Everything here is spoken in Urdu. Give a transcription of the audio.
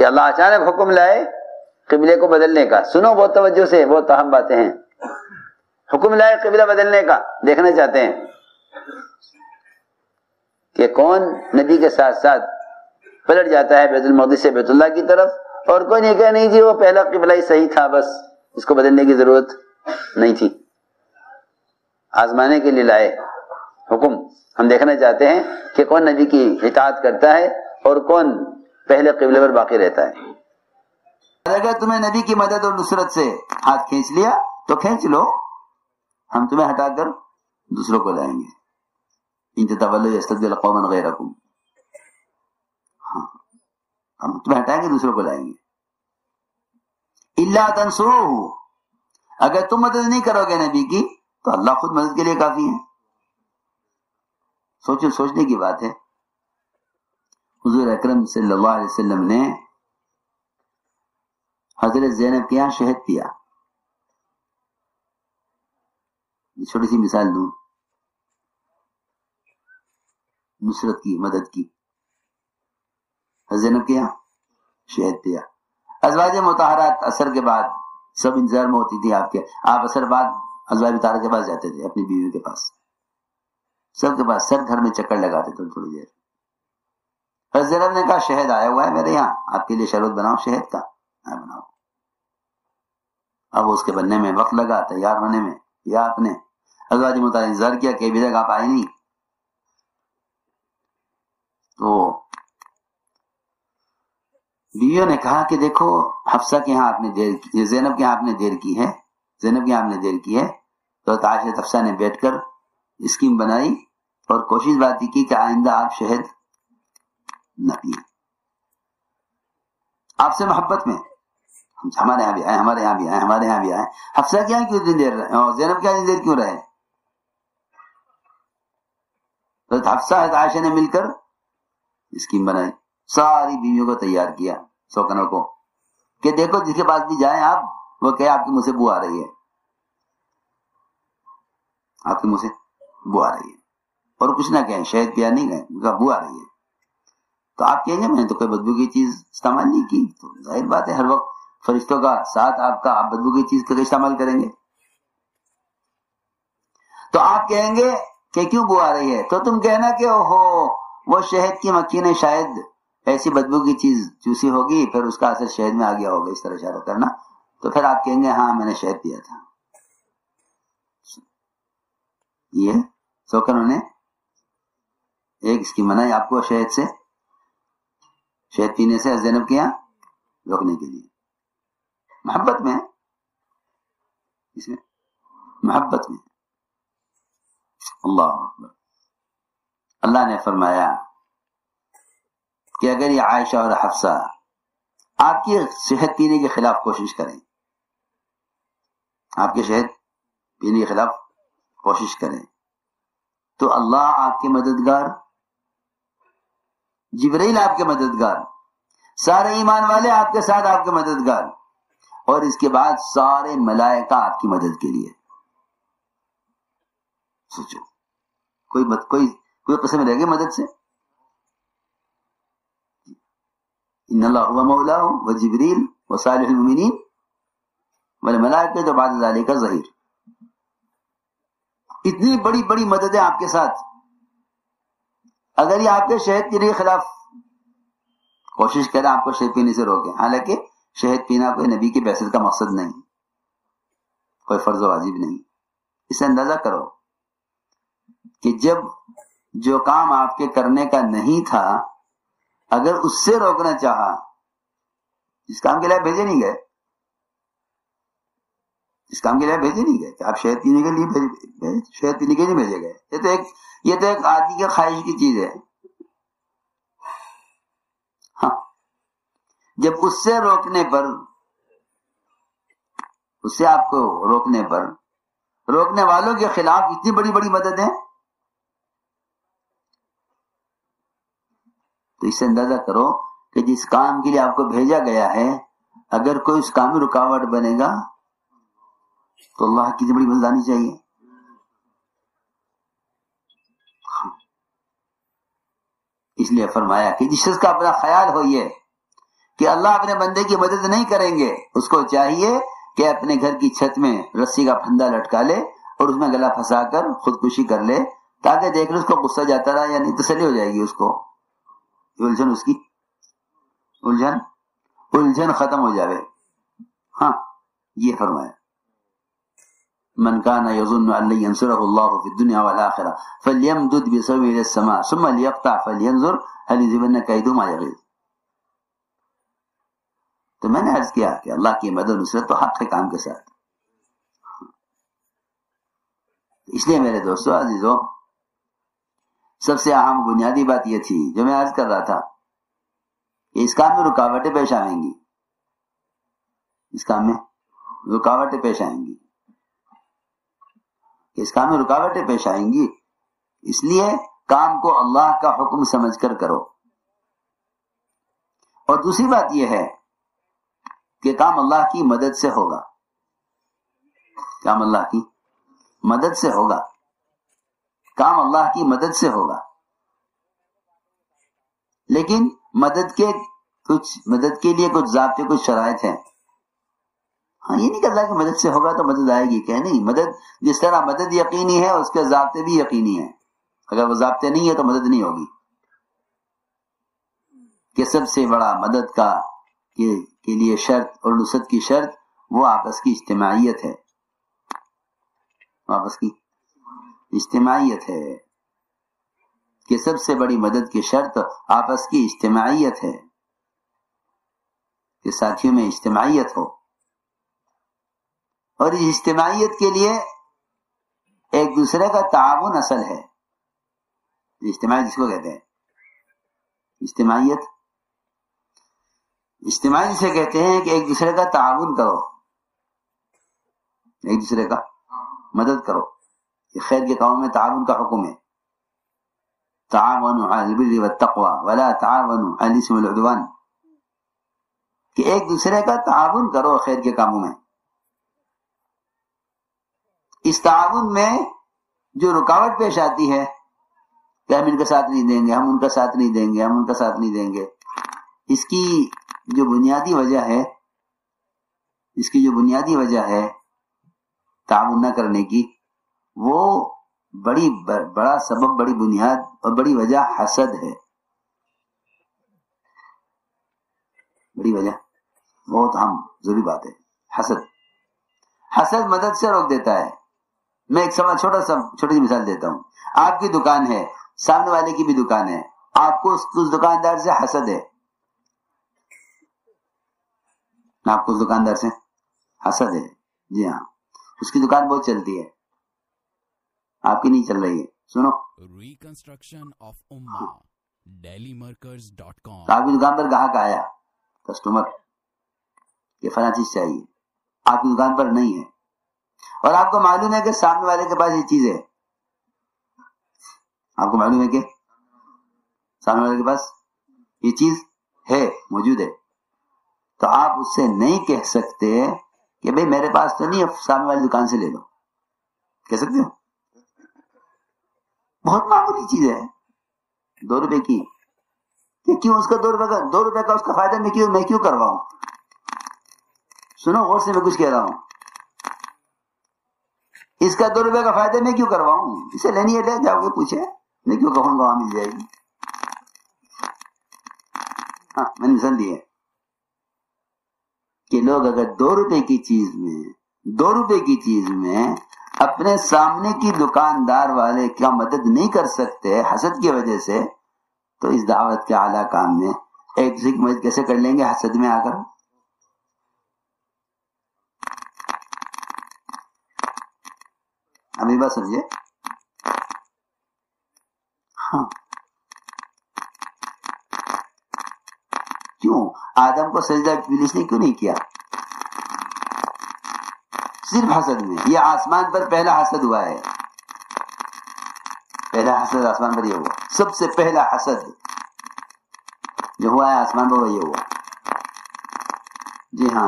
کہ اللہ اچانک حکم لائے قبلے کو بدلنے کا. سنو بہت توجہ سے، بہت اہم باتیں ہیں. حکم لائے قبلہ بدلنے کا، دیکھنا چاہتے ہیں کہ کون نبی کے ساتھ ساتھ پلٹ جاتا ہے بیت المقدس سے بیت اللہ کی طرف، اور کوئی نہیں کہا نہیں جی وہ پہلا قبلہ ہی صحیح تھا، بس اس کو بدلنے کی ضرورت نہیں تھی. آزمانے کے لیے لائے حکم. ہم دیکھنا چاہتے ہیں کہ کون نبی کی اطاعت کرتا ہے اور کون پہلے قبلے پر باقی رہتا ہے. اگر تمہیں نبی کی مدد اور نصرت سے ہاتھ کھینچ لیا تو کھینچ لو، ہم تمہیں ہٹا کر دوسروں کو لائیں گے. ان تتولوا یستبدل قوما غیرکم، ہاں ہم تمہیں ہٹائیں گے دوسروں کو لائیں گے. الا تنصروہ، اگر تم مدد نہیں کرو گے نبی کی تو اللہ خود مدد کے لیے کافی ہے. سوچو، سوچنے کی بات ہے. حضور اکرم صلی اللہ علیہ وسلم نے حضرت زینب کے یہاں شہد پیا. چھوٹی سی مثال دوں نصرت کی، مدد کی. حضرت زینب کے یہاں شہد پیا. ازواج مطہرات اثر کے بعد سب انتظار میں ہوتی تھی آپ کے، آپ اثر بعد ازواج مطہرات کے پاس جاتے تھے، اپنی بیویوں کے پاس، سب کے پاس سر گھر میں چکر لگاتے تھے تھوڑی دیر. حضرت زینب نے کہا شہد آیا ہوا ہے میرے یہاں، آپ کے لیے شربت بناؤ شہد کا. بناؤ. اب اس کے بننے میں وقت لگا، تیار ہونے میں، یا آپ نے ازواج مطہرات انتظار کیا کہ ابھی تک آپ آئے نہیں. تو بیویوں نے کہا کہ دیکھو حفصہ کے ہاں آپ نے دیر کی، زینب کے ہاں آپ نے دیر کی ہے، زینب کے ہاں آپ نے دیر کی ہے. تو عائشہ حفصہ نے بیٹھ کر اسکیم بنائی اور کوشش باتی کی کہ آئندہ آپ شہد نہ پیئیں. آپ سے محبت میں ہمارے یہاں بھی آئے، ہمارے یہاں بھی آئے، ہمارے یہاں بھی آئے. حفصہ کیا کیوں اتنی دیر رہے اور زینب کیا اتنی دیر کیوں رہے؟ تو حفصہ عائشہ نے مل کر اسکیم بنائی، ساری بیویوں کو تیار کیا، سوکنوں کو، کہ دیکھو جس کے پاس بھی جائیں آپ، وہ کہ آپ کے منہ سے بو آ رہی ہے، آپ کے منہ سے بو آ رہی ہے، اور کچھ نہ کہیں، شہد پیا نہیں گئے، بو آ رہی ہے. تو آپ کہیں گے میں نے تو کوئی بدبو کی چیز استعمال نہیں کی. تو ظاہر بات ہے ہر وقت فرشتوں کا ساتھ آپ کا، آپ بدبو کی چیز کا استعمال کریں گے. تو آپ کہیں گے کہ کیوں بو آ رہی ہے؟ تو تم کہنا کہ اوہو وہ شہد کی مکھی نے شاید ایسی بدبو کی چیز چوسی ہوگی، پھر اس کا اثر شہد میں آ گیا ہوگا، اس طرح اشارہ کرنا. تو پھر آپ کہیں گے ہاں میں نے شہد پیا تھا. یہ سوکر انہوں نے ایک اسکیم بنائی آپ کو شہد سے، شہد پینے سے زینب کے یہاں روکنے کے لیے. محبت میں، اس میں محبت میں. اللہ اکبر. اللہ نے فرمایا کہ اگر یہ عائشہ اور حفصہ آپ کی شہد پینے کے خلاف کوشش کریں، آپ کے شہد پینے کے خلاف کوشش کریں، تو اللہ آپ کے مددگار، جبرائیل آپ کے مددگار، سارے ایمان والے آپ کے ساتھ آپ کے مددگار، اور اس کے بعد سارے ملائکہ آپ کی مدد کے لیے. سوچو کوئی قسم رہ گئی مدد سے؟ ان اللہ هو مولاه وجبریل وصالح المؤمنین والملائکۃ بعد ذلک ظہیر. اتنی بڑی بڑی مددیں آپ کے ساتھ. اگر یہ آپ کے شہد پینے کے خلاف کوشش کریں، آپ کو شہد پینے سے روکیں، حالانکہ شہد پینا کوئی نبی کی بعثت کا مقصد نہیں، کوئی فرض و واجب نہیں. اسے اندازہ کرو کہ جب جو کام آپ کے کرنے کا نہیں تھا، اگر اس سے روکنا چاہا، اس کام کے لیے بھیجے نہیں گئے، اس کام کے لیے بھیجے نہیں گئے کہ آپ شہد پینے کے لیے شہد پینے کے لیے بھیجے گئے. یہ تو ایک آدمی کی خواہش کی چیز ہے. ہاں، جب اس سے روکنے پر، اس سے آپ کو روکنے پر، روکنے والوں کے خلاف اتنی بڑی بڑی مددیں، تو اس سے اندازہ کرو کہ جس کام کے لیے آپ کو بھیجا گیا ہے، اگر کوئی اس کام میں رکاوٹ بنے گا تو اللہ کی بڑی مدد آنی چاہیے. اس لیے فرمایا کہ جس چیز کا اپنا خیال ہو یہ کہ اللہ اپنے بندے کی مدد نہیں کریں گے، اس کو چاہیے کہ اپنے گھر کی چھت میں رسی کا پھندا لٹکا لے اور اس میں گلا پھنسا کر خودکشی کر لے، تاکہ دیکھ لو اس کو غصہ جاتا رہا یا نہیں، تسلی ہو جائے گی اس کو، الجھن اس کی الجھن ختم ہو جاوے۔ ہاں یہ فرمایا من كان يظن ان لن ينصره الله في الدنيا والاخره فليمدد بسبب الى السماء ثم ليقطع فلينظر هل يذهبن كيده ما يغيظ۔ تو میں نے عرض کیا کہ اللہ کی مدد و نصرت تو حق کے کام کے ساتھ، اس لیے میرے دوستو عزیزو، سب سے اہم بنیادی بات یہ تھی جو میں عرض کر رہا تھا کہ اس کام میں رکاوٹیں پیش آئیں گی، اس کام میں رکاوٹیں پیش آئیں گی، اس کام میں رکاوٹیں پیش آئیں گی، اس لیے کام کو اللہ کا حکم سمجھ کر کرو۔ اور دوسری بات یہ ہے کہ کام اللہ کی مدد سے ہوگا، کام اللہ کی مدد سے ہوگا، کام اللہ کی مدد سے ہوگا، لیکن مدد کے لیے کچھ ضابطے، کچھ شرائط ہیں۔ ہاں یہ نہیں کہ اللہ کی مدد سے ہوگا تو مدد آئے گی، کہ نہیں، مدد جس طرح مدد یقینی ہے اس کے ضابطے بھی یقینی ہیں، اگر وہ ضابطے نہیں ہے تو مدد نہیں ہوگی۔ کہ سب سے بڑا مدد کے لیے شرط اور نصرت کی شرط وہ آپس کی اجتماعیت ہے، آپس کی اجتماعیت ہے، کہ سب سے بڑی مدد کی شرط آپس کی اجتماعیت ہے، کہ ساتھیوں میں اجتماعیت ہو، اور اس اجتماعیت کے لیے ایک دوسرے کا تعاون اصل ہے۔ اجتماعیت جس کو کہتے ہیں اجتماعی سے کہتے ہیں کہ ایک دوسرے کا تعاون کرو، ایک دوسرے کا مدد کرو، یہ خیر کے کاموں میں تعاون کا حکم ہے۔ تعاونوا علی البر والتقوی ولا تعاونوا علی الاثم والعدوان، کہ ایک دوسرے کا تعاون کرو خیر کے کاموں میں۔ اس تعاون میں جو رکاوٹ پیش آتی ہے کہ ہم ان کا ساتھ نہیں دیں گے، ہم ان کا ساتھ نہیں دیں گے، ہم ان کا ساتھ نہیں دیں گے، اس کی جو بنیادی وجہ ہے تعاون نہ کرنے کی، وہ بڑا سبب، بڑی بنیاد اور بڑی وجہ حسد ہے۔ بڑی وجہ بہت اہم ضروری بات ہے، حسد مدد سے روک دیتا ہے۔ میں ایک چھوٹی سی مثال دیتا ہوں۔ آپ کی دکان ہے، سامنے والے کی بھی دکان ہے، آپ کو اس دکاندار سے حسد ہے، آپ کو اس دکاندار سے حسد ہے، جی ہاں، اس کی دکان بہت چلتی ہے، آپ کی نہیں چل رہی ہے۔ سنو، ریکنسٹرکشن آف امہ dailymarkers.com، آپ کی دکان پر گاہک آیا، کسٹمر، کہ فلاں چیز چاہیے، آپ کی دکان پر نہیں ہے، اور آپ کو معلوم ہے کہ سامنے والے کے پاس یہ چیز ہے، آپ کو معلوم ہے کہ سامنے والے کے پاس یہ چیز ہے، موجود ہے، تو آپ اس سے نہیں کہہ سکتے کہ بھئی میرے پاس تو نہیں ہے، سامنے والی دکان سے لے لو، کہہ سکتے ہو؟ بہت معمولی چیز ہے، 2 روپے کی، کہ کیوں اس کا 2 روپے کا اس کا فائدہ میں کیوں کرواؤں؟ سنو غور سے، میں کچھ کہہ رہا ہوں، اس کا 2 روپے کا فائدہ میں کیوں کرواؤں؟ اسے لینی ہے لے جاؤ گے، پوچھے، میں کیوں کہوں گا وہاں مل جائے گی۔ ہاں میں نے مثال دی ہے کہ لوگ اگر 2 روپے کی چیز میں اپنے سامنے کی دکاندار والے کا مدد نہیں کر سکتے حسد کی وجہ سے، تو اس دعوت کے اعلیٰ کام میں ایک دوسرے کی مدد کیسے کر لیں گے حسد میں آ کر؟ ابھی بات سمجھے؟ ہاں، کیوں آدم کو سجدہ ابلیس نے کیوں نہیں کیا؟ صرف حسد میں۔ یہ آسمان پر پہلا حسد ہوا ہے، پہلا حسد آسمان پر یہ ہوا، سب سے پہلا حسد جو ہوا ہے آسمان پر وہ یہ ہوا۔